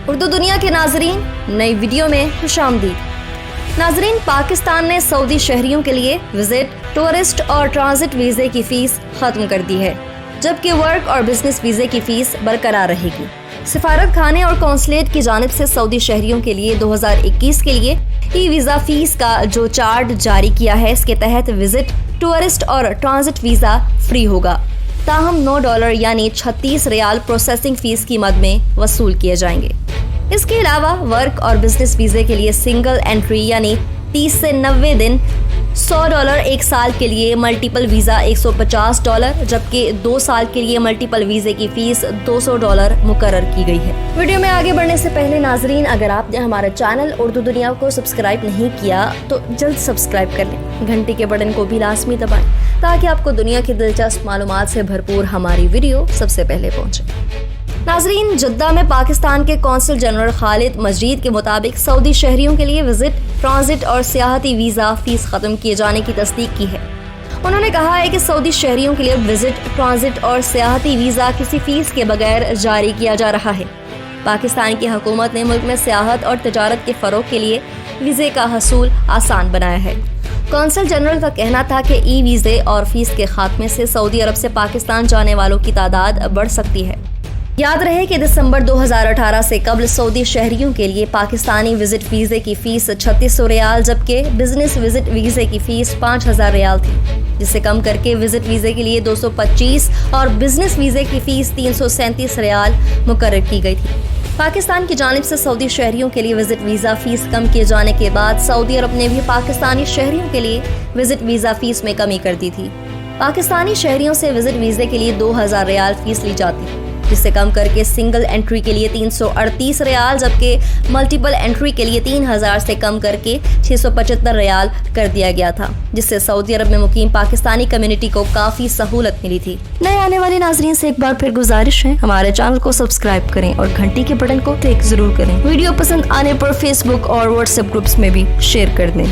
اردو دنیا کے ناظرین، نئی ویڈیو میں خوش آمدید۔ ناظرین، پاکستان نے سعودی شہریوں کے لیے وزٹ، ٹورسٹ اور ٹرانزٹ ویزے کی فیس ختم کر دی ہے، جبکہ ورک اور بزنس ویزے کی فیس برقرار رہے گی۔ سفارت خانے اور قونصلیٹ کی جانب سے سعودی شہریوں کے لیے 2021 کے لیے ای ویزا فیس کا جو چارٹ جاری کیا ہے، اس کے تحت وزٹ، ٹورسٹ اور ٹرانزٹ ویزا فری ہوگا، تاہم $9 یعنی 36 ریال پروسیسنگ فیس کی مد میں وصول کیے جائیں گے۔ اس کے علاوہ ورک اور بزنس ویزے کے لیے سنگل انٹری یعنی 30 سے 90 دن $100، ایک سال کے لیے ملٹیپل ویزا $150، جبکہ 2 سال کے لیے ملٹیپل ویزے کی فیس $200 مقرر کی گئی ہے۔ ویڈیو میں آگے بڑھنے سے پہلے ناظرین، اگر آپ نے ہمارے چینل اردو دنیا کو سبسکرائب نہیں کیا تو جلد سبسکرائب کر لیں، گھنٹی کے بٹن کو بھی لازمی دبائیں تاکہ آپ کو دنیا کی دلچسپ معلومات سے بھرپور ہماری ویڈیو سب سے پہلے پہنچے۔ ناظرین، جدہ میں پاکستان کے قونصل جنرل خالد مجید کے مطابق سعودی شہریوں کے لیے وزٹ، ٹرانزٹ اور سیاحتی ویزا فیس ختم کیے جانے کی تصدیق کی ہے۔ انہوں نے کہا ہے کہ سعودی شہریوں کے لیے وزٹ، ٹرانزٹ اور سیاحتی ویزا کسی فیس کے بغیر جاری کیا جا رہا ہے۔ پاکستان کی حکومت نے ملک میں سیاحت اور تجارت کے فروغ کے لیے ویزے کا حصول آسان بنایا ہے۔ قونصل جنرل کا کہنا تھا کہ ای ویزے اور فیس کے خاتمے سے سعودی عرب سے پاکستان جانے والوں کی تعداد بڑھ سکتی ہے۔ یاد رہے کہ دسمبر 2018 سے قبل سعودی شہریوں کے لیے پاکستانی وزٹ ویزے کی فیس 3600 ریال، جبکہ بزنس وزٹ ویزے کی فیس 5000 ریال تھی، جسے کم کر کے وزٹ ویزے کے لیے 225 اور بزنس ویزے کی فیس 337 ریال مقرر کی گئی تھی۔ پاکستان کی جانب سے سعودی شہریوں کے لیے وزٹ ویزا فیس کم کیے جانے کے بعد سعودی عرب نے بھی پاکستانی شہریوں کے لیے وزٹ ویزا فیس میں کمی کر دی تھی۔ پاکستانی شہریوں سے وزٹ ویزے کے لیے 2000 ریال فیس لی جاتی تھی، جسے کم کر کے سنگل انٹری کے لیے 338 ریال، جبکہ ملٹیپل انٹری کے لیے 3000 سے کم کر کے 675 ریال کر دیا گیا تھا، جس سے سعودی عرب میں مقیم پاکستانی کمیونٹی کو کافی سہولت ملی تھی۔ نئے آنے والے ناظرین سے ایک بار پھر گزارش ہے، ہمارے چینل کو سبسکرائب کریں اور گھنٹی کے بٹن کو کلک ضرور کریں۔ ویڈیو پسند آنے پر فیس بک اور واٹس ایپ گروپس میں بھی شیئر کر دیں۔